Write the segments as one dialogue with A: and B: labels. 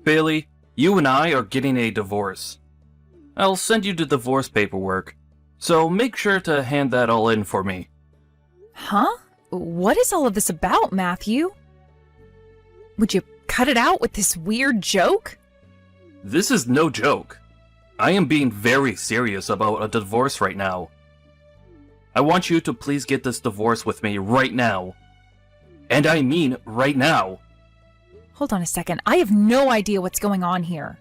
A: Bailey, you and I are getting a divorce. I'll send you the divorce paperwork, so make sure to hand that all in for me.
B: Huh? What is all of this about, Matthew? Would you cut it out with this weird joke?
A: This is no joke. I am being very serious about a divorce right now. I want you to please get this divorce with me right now. And I mean right now.
B: Hold on a second. I have no idea what's going on here.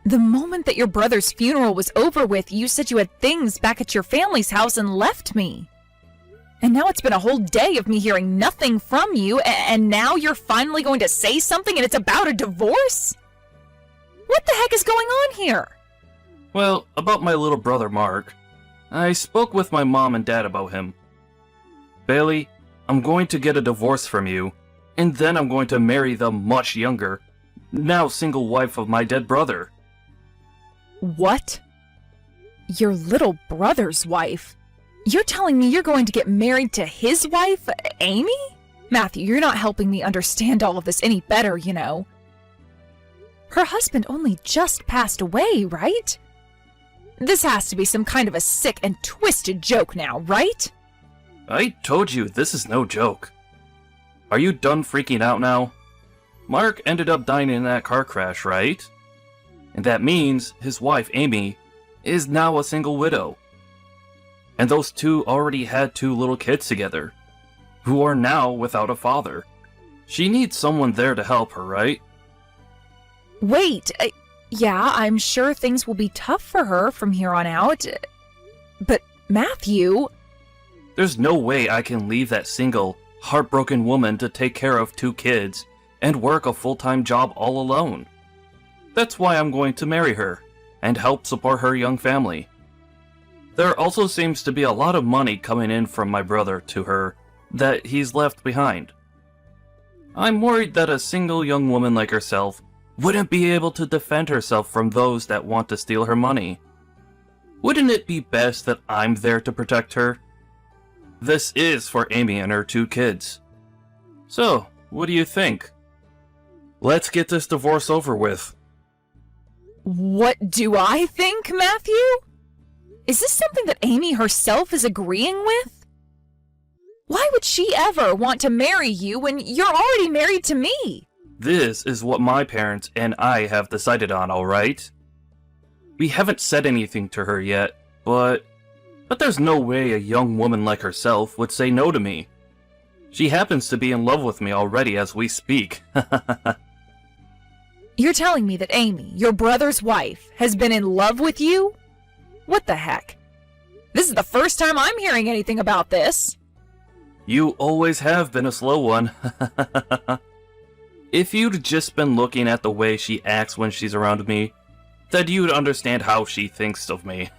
B: The moment that your brother's funeral was over with, you said you had things back at your family's house and left me. And now it's been a whole day of me hearing nothing from you, and now you're finally going to say something and it's about a divorce? What the heck is going on here?
A: Well, about my little brother Mark. I spoke with my mom and dad about him. Bailey, I'm going to get a divorce from you, and then I'm going to marry the much younger, now single wife of my dead brother.
B: What? Your little brother's wife? You're telling me you're going to get married to his wife, Amy? Matthew, you're not helping me understand all of this any better, you know. Her husband only just passed away, right? This has to be some kind of a sick and twisted joke now, right?
A: I told you this is no joke. Are you done freaking out now? Mark ended up dying in that car crash, right? And that means his wife, Amy, is now a single widow. And those two already had 2 little kids together, who are now without a father. She needs someone there to help her, right?
B: Wait, yeah, I'm sure things will be tough for her from here on out. But Matthew...
A: There's no way I can leave that single, heartbroken woman to take care of 2 kids and work a full-time job all alone. That's why I'm going to marry her and help support her young family. There also seems to be a lot of money coming in from my brother to her that he's left behind. I'm worried that a single young woman like herself wouldn't be able to defend herself from those that want to steal her money. Wouldn't it be best that I'm there to protect her? This is for Amy and her 2 kids. So, what do you think? Let's get this divorce over with.
B: What do I think, Matthew? Is this something that Amy herself is agreeing with? Why would she ever want to marry you when you're already married to me?
A: This is what my parents and I have decided on, alright? We haven't said anything to her yet, but there's no way a young woman like herself would say no to me. She happens to be in love with me already as we speak.
B: You're telling me that Amy, your brother's wife, has been in love with you? What the heck? This is the first time I'm hearing anything about this.
A: You always have been a slow one. If you'd just been looking at the way she acts when she's around me, then you'd understand how she thinks of me.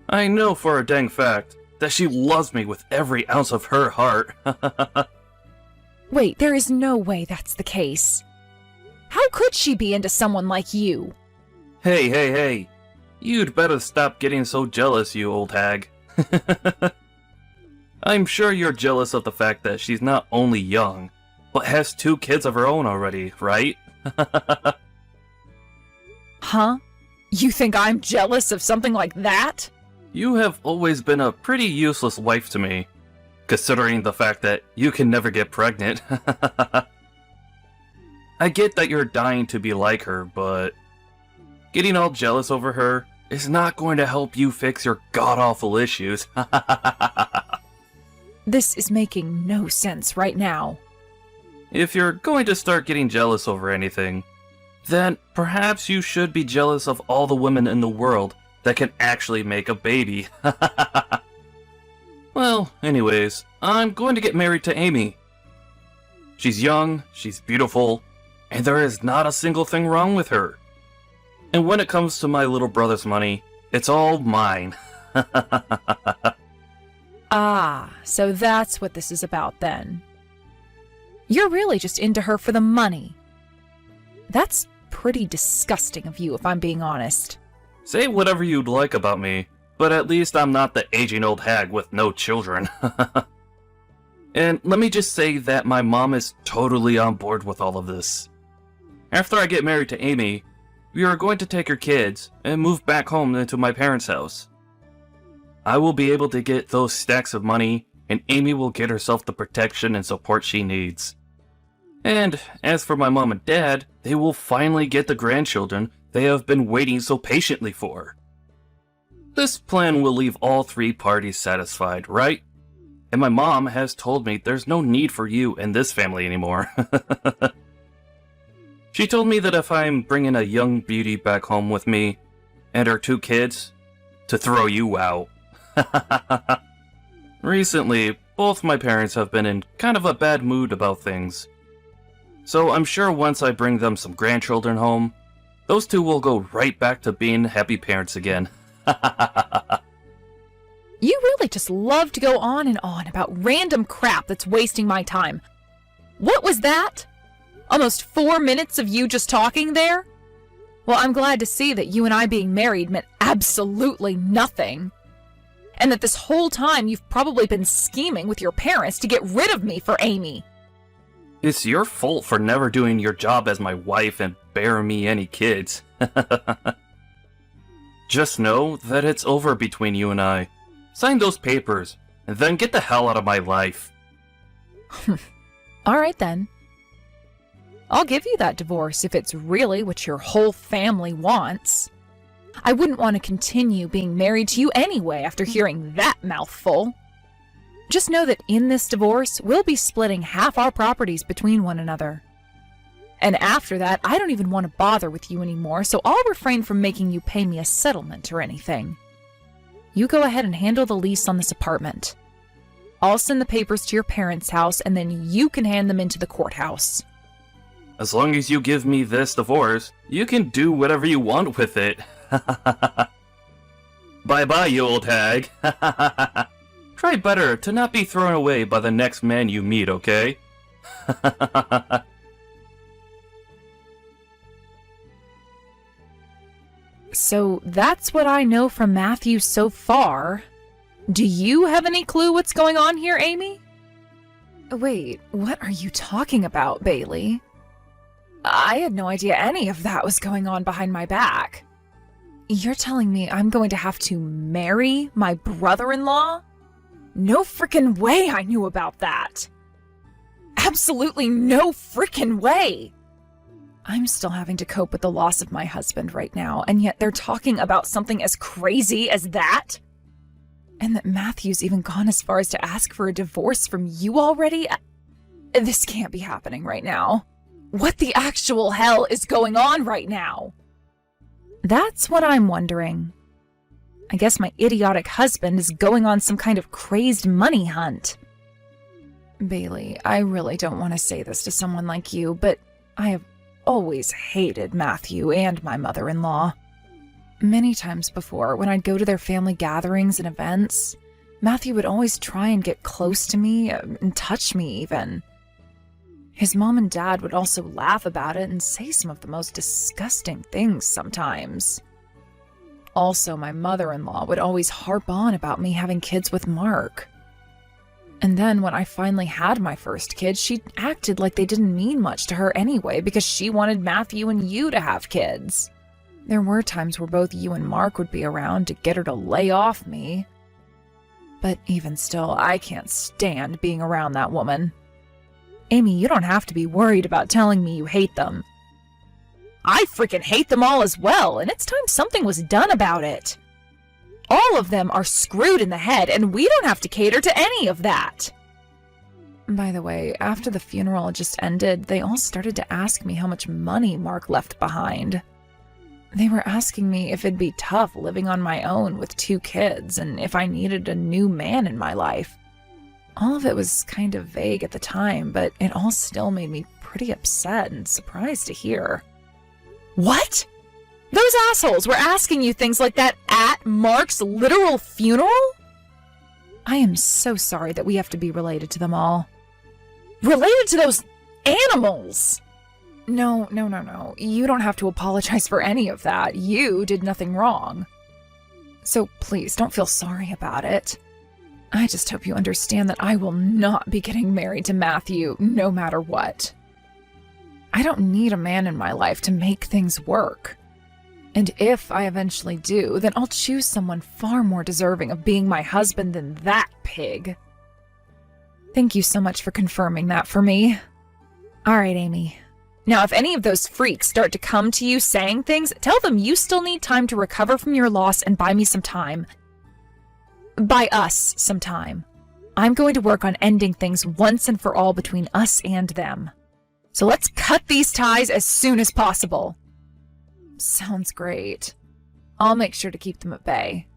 A: I know for a dang fact that she loves me with every ounce of her heart.
B: Wait, there is no way that's the case. How could she be into someone like you?
A: Hey. You'd better stop getting so jealous, you old hag. I'm sure you're jealous of the fact that she's not only young, but has 2 kids of her own already, right?
B: Huh? You think I'm jealous of something like that?
A: You have always been a pretty useless wife to me, considering the fact that you can never get pregnant. I get that you're dying to be like her, but getting all jealous over her is not going to help you fix your god-awful issues.
B: This is making no sense right now.
A: If you're going to start getting jealous over anything, then perhaps you should be jealous of all the women in the world that can actually make a baby. Well, anyways, I'm going to get married to Amy. She's young, she's beautiful, and there is not a single thing wrong with her. And when it comes to my little brother's money, it's all mine.
B: Ah, so that's what this is about then. You're really just into her for the money. That's pretty disgusting of you, if I'm being honest.
A: Say whatever you'd like about me, but at least I'm not the aging old hag with no children. And let me just say that my mom is totally on board with all of this. After I get married to Amy, we are going to take her kids and move back home into my parents' house. I will be able to get those stacks of money, and Amy will get herself the protection and support she needs. And as for my mom and dad, they will finally get the grandchildren they have been waiting so patiently for. This plan will leave all three parties satisfied, right? And my mom has told me there's no need for you in this family anymore. She told me that if I'm bringing a young beauty back home with me, and her 2 kids, to throw you out. Recently, both my parents have been in kind of a bad mood about things. So I'm sure once I bring them some grandchildren home, those 2 will go right back to being happy parents again.
B: You really just love to go on and on about random crap that's wasting my time. What was that? Almost 4 minutes of you just talking there? Well, I'm glad to see that you and I being married meant absolutely nothing. And that this whole time you've probably been scheming with your parents to get rid of me for Amy.
A: It's your fault for never doing your job as my wife and bearing me any kids. Just know that it's over between you and I. Sign those papers, and then get the hell out of my life.
B: All right then. I'll give you that divorce if it's really what your whole family wants. I wouldn't want to continue being married to you anyway after hearing that mouthful. Just know that in this divorce, we'll be splitting half our properties between one another. And after that, I don't even want to bother with you anymore, so I'll refrain from making you pay me a settlement or anything. You go ahead and handle the lease on this apartment. I'll send the papers to your parents' house, and then you can hand them into the courthouse.
A: As long as you give me this divorce, you can do whatever you want with it. Bye-bye, you old hag. Try better to not be thrown away by the next man you meet, okay?
B: So that's what I know from Matthew so far. Do you have any clue what's going on here, Amy? Wait, what are you talking about, Bailey? I had no idea any of that was going on behind my back. You're telling me I'm going to have to marry my brother-in-law? No frickin' way I knew about that. Absolutely no frickin' way. I'm still having to cope with the loss of my husband right now, and yet they're talking about something as crazy as that? And that Matthew's even gone as far as to ask for a divorce from you already? This can't be happening right now. What the actual hell is going on right now? That's what I'm wondering. I guess my idiotic husband is going on some kind of crazed money hunt. Bailey, I really don't want to say this to someone like you, but I have always hated Matthew and my mother-in-law. Many times before, when I'd go to their family gatherings and events, Matthew would always try and get close to me and touch me even. His mom and dad would also laugh about it and say some of the most disgusting things sometimes. Also, my mother-in-law would always harp on about me having kids with Mark. And then when I finally had my first kid, she acted like they didn't mean much to her anyway because she wanted Matthew and you to have kids. There were times where both you and Mark would be around to get her to lay off me. But even still, I can't stand being around that woman. Amy, you don't have to be worried about telling me you hate them. I freaking hate them all as well, and it's time something was done about it. All of them are screwed in the head, and we don't have to cater to any of that. By the way, after the funeral just ended, they all started to ask me how much money Mark left behind. They were asking me if it'd be tough living on my own with 2 kids, and if I needed a new man in my life. All of it was kind of vague at the time, but it all still made me pretty upset and surprised to hear. What? Those assholes were asking you things like that at Mark's literal funeral? I am so sorry that we have to be related to them all. Related to those animals? No. You don't have to apologize for any of that. You did nothing wrong. So please don't feel sorry about it. I just hope you understand that I will not be getting married to Matthew, no matter what. I don't need a man in my life to make things work. And if I eventually do, then I'll choose someone far more deserving of being my husband than that pig. Thank you so much for confirming that for me. All right, Amy. Now, if any of those freaks start to come to you saying things, tell them you still need time to recover from your loss and buy me some time. Buy us some time. I'm going to work on ending things once and for all between us and them. So let's cut these ties as soon as possible. Sounds great. I'll make sure to keep them at bay.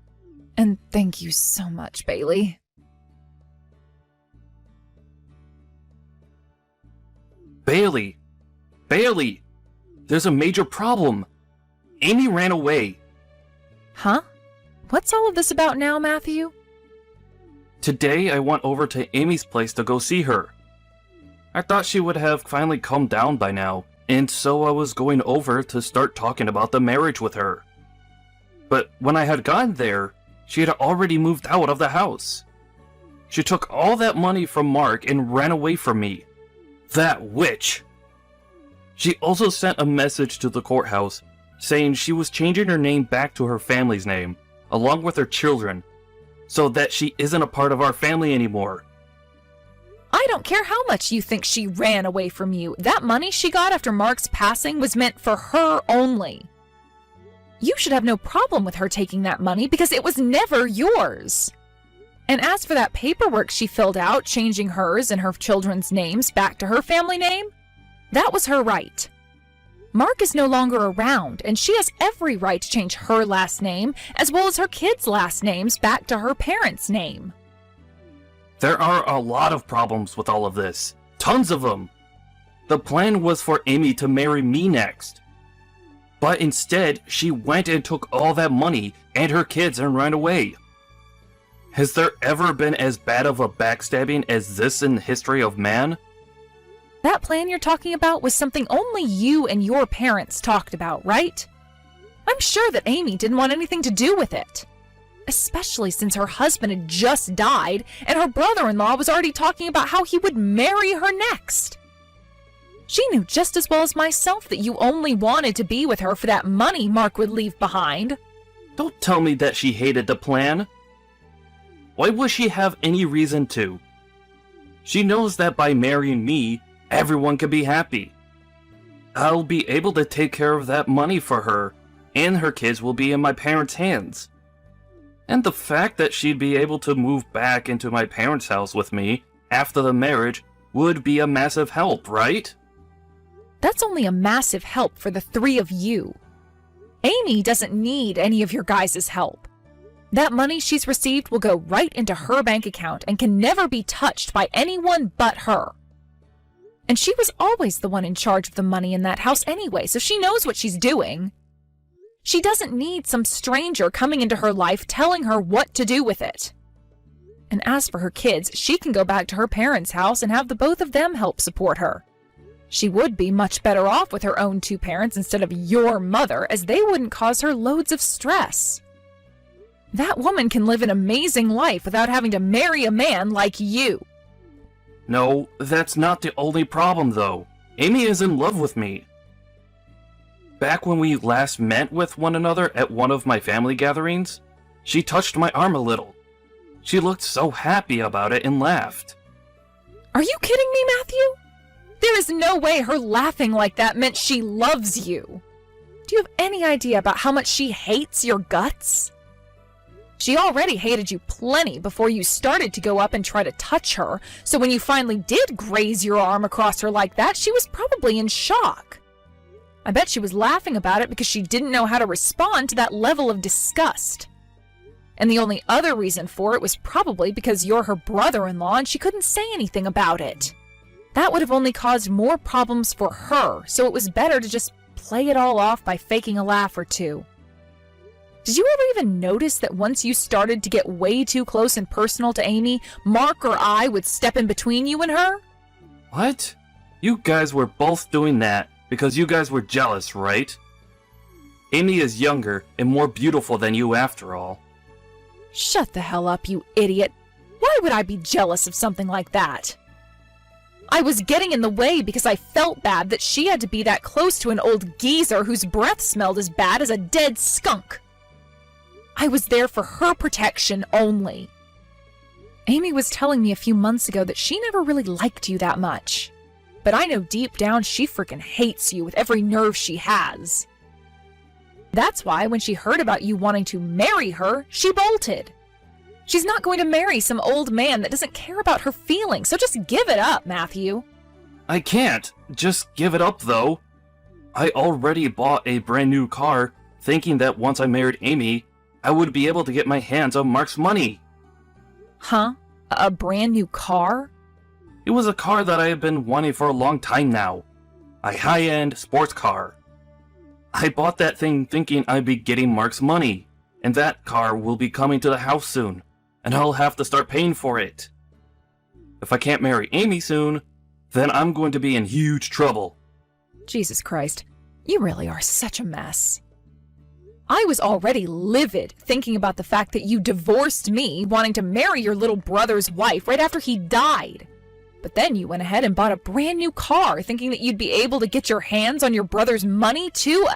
B: And thank you so much, Bailey.
A: Bailey! Bailey! There's a major problem. Amy ran away.
B: Huh? What's all of this about now, Matthew?
A: Today I went over to Amy's place to go see her. I thought she would have finally calmed down by now, and so I was going over to start talking about the marriage with her. But when I had gotten there, she had already moved out of the house. She took all that money from Mark and ran away from me. That witch! She also sent a message to the courthouse saying she was changing her name back to her family's name, along with her children, so that she isn't a part of our family anymore.
B: I don't care how much you think she ran away from you. That money she got after Mark's passing was meant for her only. You should have no problem with her taking that money because it was never yours. And as for that paperwork she filled out, changing hers and her children's names back to her family name, that was her right. Mark is no longer around, and she has every right to change her last name, as well as her kids' last names back to her parents' name.
A: There are a lot of problems with all of this. Tons of them. The plan was for Amy to marry me next. But instead, she went and took all that money and her kids and ran away. Has there ever been as bad of a backstabbing as this in the history of man?
B: That plan you're talking about was something only you and your parents talked about, right? I'm sure that Amy didn't want anything to do with it. Especially since her husband had just died and her brother-in-law was already talking about how he would marry her next. She knew just as well as myself that you only wanted to be with her for that money Mark would leave behind.
A: Don't tell me that she hated the plan. Why would she have any reason to? She knows that by marrying me, everyone can be happy. I'll be able to take care of that money for her, and her kids will be in my parents' hands. And the fact that she'd be able to move back into my parents' house with me after the marriage would be a massive help, right?
B: That's only a massive help for the three of you. Amy doesn't need any of your guys' help. That money she's received will go right into her bank account and can never be touched by anyone but her. And she was always the one in charge of the money in that house anyway, so she knows what she's doing. She doesn't need some stranger coming into her life telling her what to do with it. And as for her kids, she can go back to her parents' house and have the both of them help support her. She would be much better off with her own two parents instead of your mother, as they wouldn't cause her loads of stress. That woman can live an amazing life without having to marry a man like you.
A: No, that's not the only problem though. Amy is in love with me. Back when we last met with one another at one of my family gatherings, she touched my arm a little. She looked so happy about it and laughed.
B: Are you kidding me, Matthew? There is no way her laughing like that meant she loves you. Do you have any idea about how much she hates your guts? She already hated you plenty before you started to go up and try to touch her, so when you finally did graze your arm across her like that, she was probably in shock. I bet she was laughing about it because she didn't know how to respond to that level of disgust. And the only other reason for it was probably because you're her brother-in-law and she couldn't say anything about it. That would have only caused more problems for her, so it was better to just play it all off by faking a laugh or two. Did you ever even notice that once you started to get way too close and personal to Amy, Mark or I would step in between you and her?
A: What? You guys were both doing that because you guys were jealous, right? Amy is younger and more beautiful than you after all.
B: Shut the hell up, you idiot. Why would I be jealous of something like that? I was getting in the way because I felt bad that she had to be that close to an old geezer whose breath smelled as bad as a dead skunk. I was there for her protection only. Amy was telling me a few months ago that she never really liked you that much. But I know deep down she freaking hates you with every nerve she has. That's why when she heard about you wanting to marry her, she bolted. She's not going to marry some old man that doesn't care about her feelings, so just give it up, Matthew.
A: I can't just give it up, though. I already bought a brand new car, thinking that once I married Amy, I would be able to get my hands on Mark's money.
B: Huh? A brand new car?
A: It was a car that I have been wanting for a long time now. A high-end sports car. I bought that thing thinking I'd be getting Mark's money, and that car will be coming to the house soon, and I'll have to start paying for it. If I can't marry Amy soon, then I'm going to be in huge trouble.
B: Jesus Christ, you really are such a mess. I was already livid thinking about the fact that you divorced me, wanting to marry your little brother's wife right after he died. But then you went ahead and bought a brand new car, thinking that you'd be able to get your hands on your brother's money too?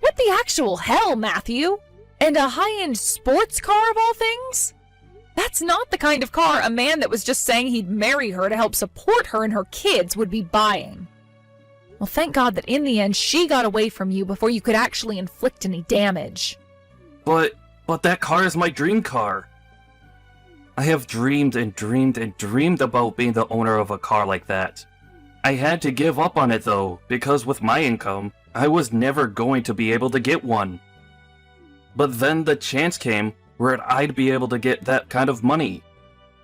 B: What the actual hell, Matthew? And a high-end sports car of all things? That's not the kind of car a man that was just saying he'd marry her to help support her and her kids would be buying. Well, thank God that in the end she got away from you before you could actually inflict any damage.
A: But that car is my dream car. I have dreamed and dreamed and dreamed about being the owner of a car like that. I had to give up on it though, because with my income, I was never going to be able to get one. But then the chance came where I'd be able to get that kind of money.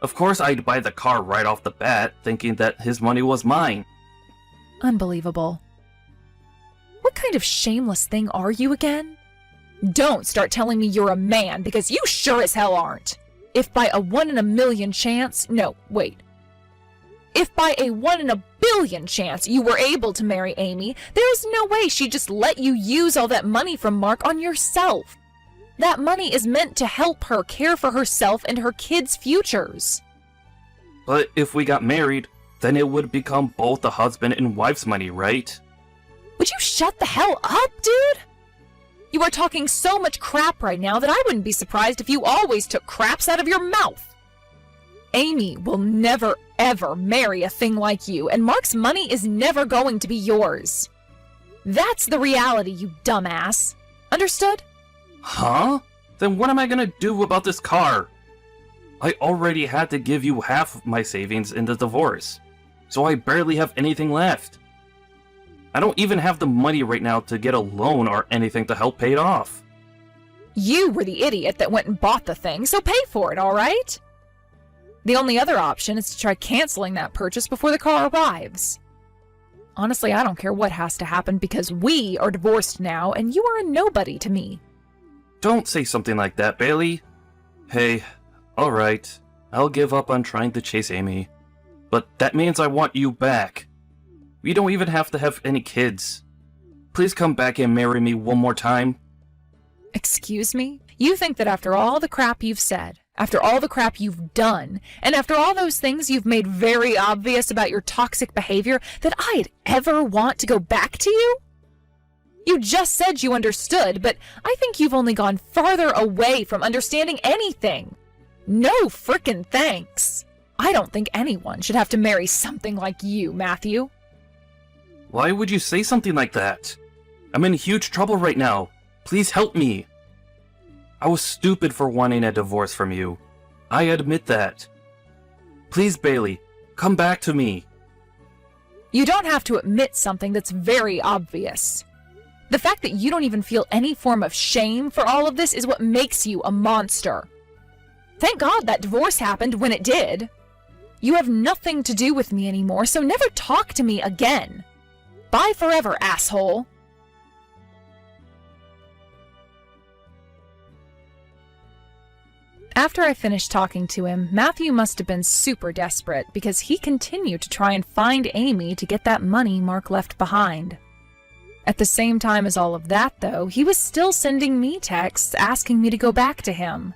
A: Of course I'd buy the car right off the bat, thinking that his money was mine.
B: Unbelievable. What kind of shameless thing are you again? Don't start telling me you're a man, because you sure as hell aren't. If by a 1 in a million chance, no, wait. If by a 1 in a billion chance you were able to marry Amy, there is no way she'd just let you use all that money from Mark on yourself. That money is meant to help her care for herself and her kids' futures.
A: But if we got married, then it would become both the husband and wife's money, right?
B: Would you shut the hell up, dude? You are talking so much crap right now that I wouldn't be surprised if you always took craps out of your mouth. Amy will never, ever marry a thing like you, and Mark's money is never going to be yours. That's the reality, you dumbass. Understood?
A: Huh? Then what am I gonna do about this car? I already had to give you half of my savings in the divorce, so I barely have anything left. I don't even have the money right now to get a loan or anything to help pay it off.
B: You were the idiot that went and bought the thing, so pay for it, all right? The only other option is to try canceling that purchase before the car arrives. Honestly, I don't care what has to happen because we are divorced now and you are a nobody to me.
A: Don't say something like that, Bailey. Hey, alright, I'll give up on trying to chase Amy. But that means I want you back. We don't even have to have any kids. Please come back and marry me one more time.
B: Excuse me? You think that after all the crap you've said, after all the crap you've done, and after all those things you've made very obvious about your toxic behavior, that I'd ever want to go back to you? You just said you understood, but I think you've only gone farther away from understanding anything. No frickin' thanks. I don't think anyone should have to marry something like you, Matthew.
A: Why would you say something like that? I'm in huge trouble right now. Please help me. I was stupid for wanting a divorce from you. I admit that. Please, Bailey, come back to me.
B: You don't have to admit something that's very obvious. The fact that you don't even feel any form of shame for all of this is what makes you a monster. Thank God that divorce happened when it did. You have nothing to do with me anymore, so never talk to me again. Bye forever, asshole. After I finished talking to him, Matthew must have been super desperate because he continued to try and find Amy to get that money Mark left behind. At the same time as all of that, though, he was still sending me texts asking me to go back to him.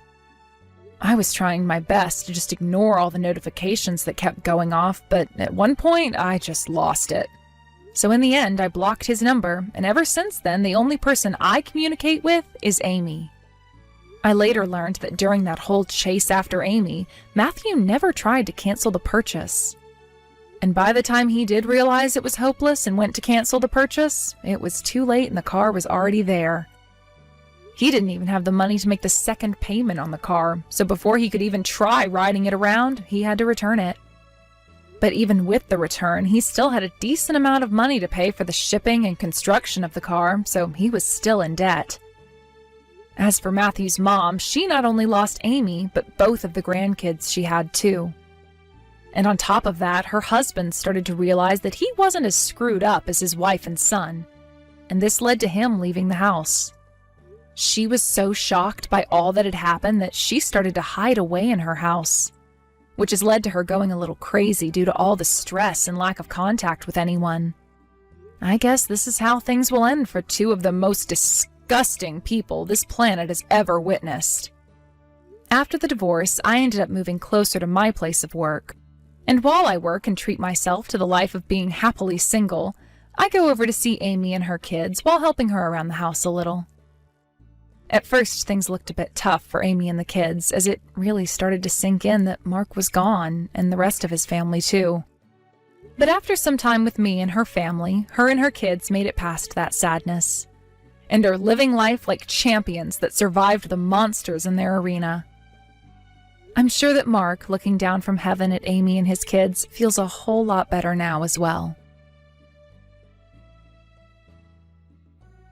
B: I was trying my best to just ignore all the notifications that kept going off, but at one point, I just lost it. So in the end, I blocked his number, and ever since then, the only person I communicate with is Amy. I later learned that during that whole chase after Amy, Matthew never tried to cancel the purchase. And by the time he did realize it was hopeless and went to cancel the purchase, it was too late and the car was already there. He didn't even have the money to make the second payment on the car, so before he could even try riding it around, he had to return it. But even with the return, he still had a decent amount of money to pay for the shipping and construction of the car, so he was still in debt. As for Matthew's mom, she not only lost Amy, but both of the grandkids she had too. And on top of that, her husband started to realize that he wasn't as screwed up as his wife and son, and this led to him leaving the house. She was so shocked by all that had happened that she started to hide away in her house, which has led to her going a little crazy due to all the stress and lack of contact with anyone. I guess this is how things will end for two of the most disgusting people this planet has ever witnessed. After the divorce, I ended up moving closer to my place of work. And while I work and treat myself to the life of being happily single, I go over to see Amy and her kids while helping her around the house a little. At first, things looked a bit tough for Amy and the kids, as it really started to sink in that Mark was gone, and the rest of his family too. But after some time with me and her family, her and her kids made it past that sadness, and are living life like champions that survived the monsters in their arena. I'm sure that Mark, looking down from heaven at Amy and his kids, feels a whole lot better now as well.